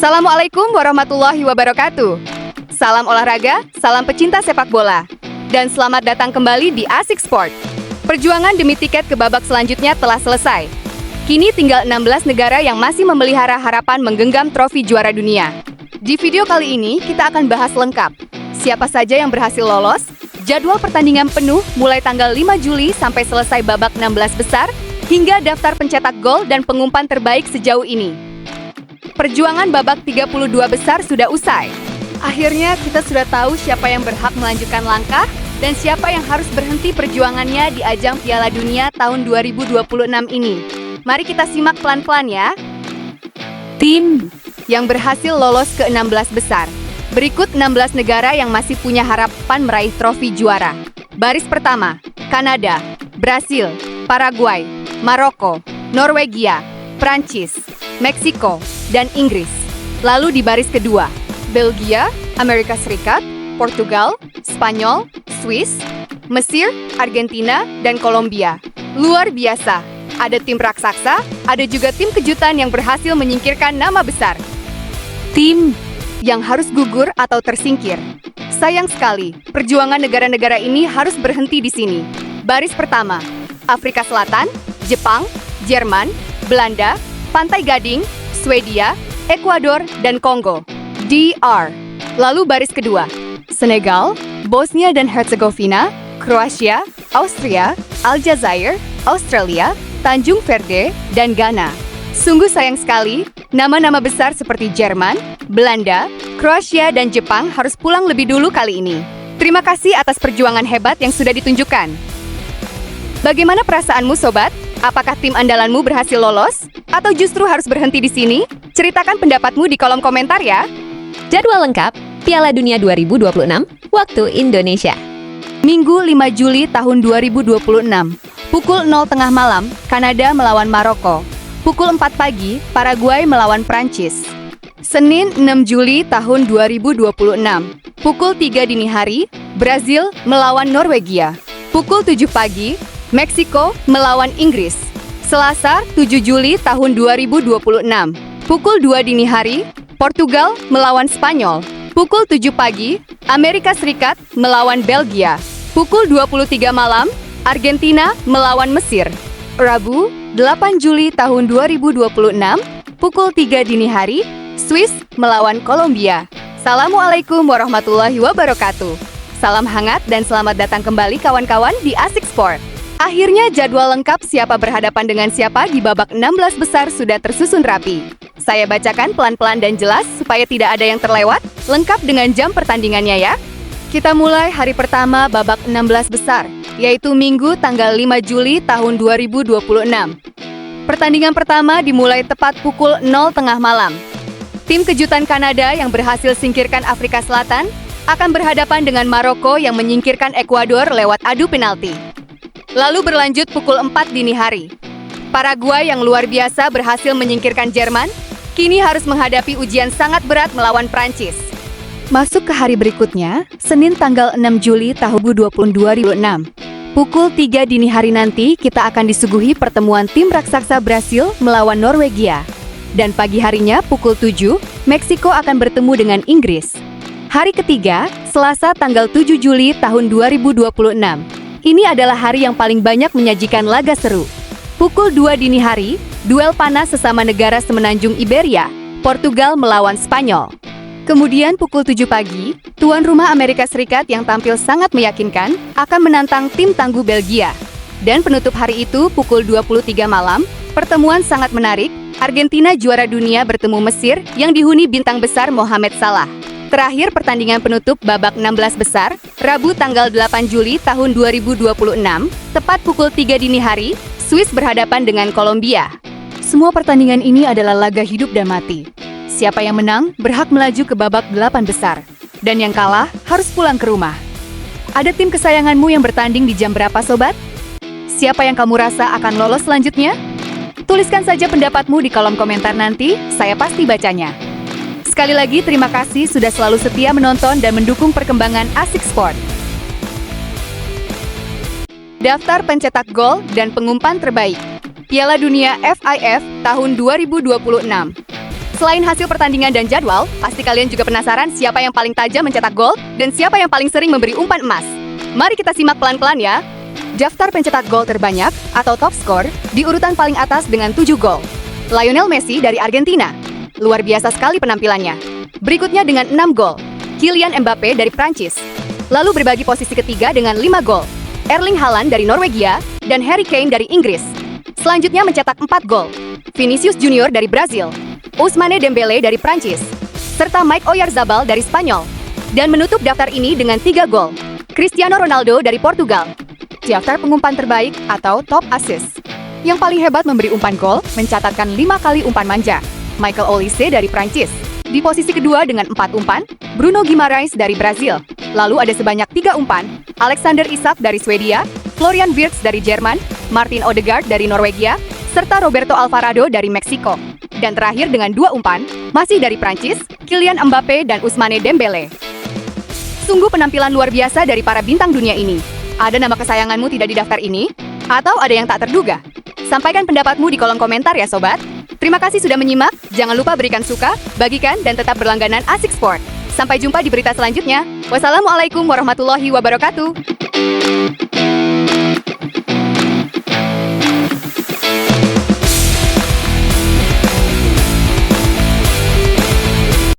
Assalamualaikum warahmatullahi wabarakatuh. Salam olahraga, salam pecinta sepak bola. Dan selamat datang kembali di Asik Sport. Perjuangan demi tiket ke babak selanjutnya telah selesai. Kini tinggal 16 negara yang masih memelihara harapan menggenggam trofi juara dunia. Di video kali ini, kita akan bahas lengkap. Siapa saja yang berhasil lolos, jadwal pertandingan penuh mulai tanggal 5 Juli sampai selesai babak 16 besar, hingga daftar pencetak gol dan pengumpan terbaik sejauh ini. Perjuangan babak 32 besar sudah usai. Akhirnya kita sudah tahu siapa yang berhak melanjutkan langkah dan siapa yang harus berhenti perjuangannya di ajang Piala Dunia tahun 2026 ini. Mari kita simak pelan-pelan ya. Tim yang berhasil lolos ke 16 besar. Berikut 16 negara yang masih punya harapan meraih trofi juara. Baris pertama, Kanada, Brasil, Paraguay, Maroko, Norwegia, Prancis, Meksiko, dan Inggris. Lalu di baris kedua, Belgia, Amerika Serikat, Portugal, Spanyol, Swiss, Mesir, Argentina, dan Kolombia. Luar biasa, ada tim raksasa, ada juga tim kejutan yang berhasil menyingkirkan nama besar. Tim yang harus gugur atau tersingkir. Sayang sekali, perjuangan negara-negara ini harus berhenti di sini. Baris pertama, Afrika Selatan, Jepang, Jerman, Belanda, Pantai Gading, Swedia, Ekuador, dan Kongo. DR. Lalu baris kedua, Senegal, Bosnia dan Herzegovina, Kroasia, Austria, Aljazair, Australia, Tanjung Verde, dan Ghana. Sungguh sayang sekali, nama-nama besar seperti Jerman, Belanda, Kroasia, dan Jepang harus pulang lebih dulu kali ini. Terima kasih atas perjuangan hebat yang sudah ditunjukkan. Bagaimana perasaanmu, Sobat? Apakah tim andalanmu berhasil lolos? Atau justru harus berhenti di sini? Ceritakan pendapatmu di kolom komentar ya. Jadwal lengkap Piala Dunia 2026 waktu Indonesia. Minggu 5 Juli tahun 2026. Pukul 0 tengah malam, Kanada melawan Maroko. Pukul 4 pagi, Paraguay melawan Prancis. Senin 6 Juli tahun 2026. Pukul 3 dini hari, Brazil melawan Norwegia. Pukul 7 pagi, Meksiko melawan Inggris. Selasa 7 Juli tahun 2026. Pukul 2 dini hari, Portugal melawan Spanyol. Pukul 7 pagi, Amerika Serikat melawan Belgia. Pukul 23 malam, Argentina melawan Mesir. Rabu 8 Juli tahun 2026. Pukul 3 dini hari, Swiss melawan Kolombia. Assalamualaikum warahmatullahi wabarakatuh. Salam hangat dan selamat datang kembali kawan-kawan di Asik Sport. Akhirnya jadwal lengkap siapa berhadapan dengan siapa di babak 16 besar sudah tersusun rapi. Saya bacakan pelan-pelan dan jelas supaya tidak ada yang terlewat, lengkap dengan jam pertandingannya ya. Kita mulai hari pertama babak 16 besar, yaitu Minggu tanggal 5 Juli tahun 2026. Pertandingan pertama dimulai tepat pukul 0 tengah malam. Tim kejutan Kanada yang berhasil singkirkan Afrika Selatan akan berhadapan dengan Maroko yang menyingkirkan Ekuador lewat adu penalti. Lalu berlanjut pukul 4 dini hari. Paraguay yang luar biasa berhasil menyingkirkan Jerman, kini harus menghadapi ujian sangat berat melawan Prancis. Masuk ke hari berikutnya, Senin tanggal 6 Juli tahun 2026. Pukul 3 dini hari nanti kita akan disuguhi pertemuan tim raksasa Brasil melawan Norwegia. Dan pagi harinya pukul 7, Meksiko akan bertemu dengan Inggris. Hari ketiga, Selasa tanggal 7 Juli tahun 2026. Ini adalah hari yang paling banyak menyajikan laga seru. Pukul 2 dini hari, duel panas sesama negara semenanjung Iberia, Portugal melawan Spanyol. Kemudian pukul 7 pagi, tuan rumah Amerika Serikat yang tampil sangat meyakinkan akan menantang tim tangguh Belgia. Dan penutup hari itu pukul 23 malam, pertemuan sangat menarik, Argentina juara dunia bertemu Mesir yang dihuni bintang besar Mohamed Salah. Terakhir pertandingan penutup babak 16 besar, Rabu tanggal 8 Juli tahun 2026, tepat pukul 3 dini hari, Swiss berhadapan dengan Kolombia. Semua pertandingan ini adalah laga hidup dan mati. Siapa yang menang berhak melaju ke babak 8 besar, dan yang kalah harus pulang ke rumah. Ada tim kesayanganmu yang bertanding di jam berapa, Sobat? Siapa yang kamu rasa akan lolos selanjutnya? Tuliskan saja pendapatmu di kolom komentar nanti, saya pasti bacanya. Sekali lagi terima kasih sudah selalu setia menonton dan mendukung perkembangan Asik Sport. Daftar pencetak gol dan pengumpan terbaik. Piala Dunia FIF tahun 2026. Selain hasil pertandingan dan jadwal, pasti kalian juga penasaran siapa yang paling tajam mencetak gol dan siapa yang paling sering memberi umpan emas. Mari kita simak pelan-pelan ya. Daftar pencetak gol terbanyak atau top score di urutan paling atas dengan 7 gol. Lionel Messi dari Argentina. Luar biasa sekali penampilannya. Berikutnya dengan 6 gol. Kylian Mbappe dari Prancis. Lalu berbagi posisi ketiga dengan 5 gol. Erling Haaland dari Norwegia dan Harry Kane dari Inggris. Selanjutnya mencetak 4 gol. Vinicius Junior dari Brazil. Ousmane Dembele dari Prancis, serta Mike Oyarzabal dari Spanyol. Dan menutup daftar ini dengan 3 gol, Cristiano Ronaldo dari Portugal. Daftar pengumpan terbaik atau top assist. Yang paling hebat memberi umpan gol, mencatatkan 5 kali umpan manja, Michael Olise dari Prancis. Di posisi kedua dengan 4 umpan, Bruno Guimaraes dari Brazil. Lalu ada sebanyak 3 umpan, Alexander Isak dari Swedia, Florian Wirtz dari Jerman, Martin Odegaard dari Norwegia, serta Roberto Alvarado dari Meksiko. Dan terakhir dengan 2 umpan, masih dari Prancis, Kylian Mbappe dan Ousmane Dembele. Sungguh penampilan luar biasa dari para bintang dunia ini. Ada nama kesayanganmu tidak di daftar ini? Atau ada yang tak terduga? Sampaikan pendapatmu di kolom komentar ya sobat. Terima kasih sudah menyimak, jangan lupa berikan suka, bagikan, dan tetap berlangganan Asik Sport. Sampai jumpa di berita selanjutnya. Wassalamualaikum warahmatullahi wabarakatuh.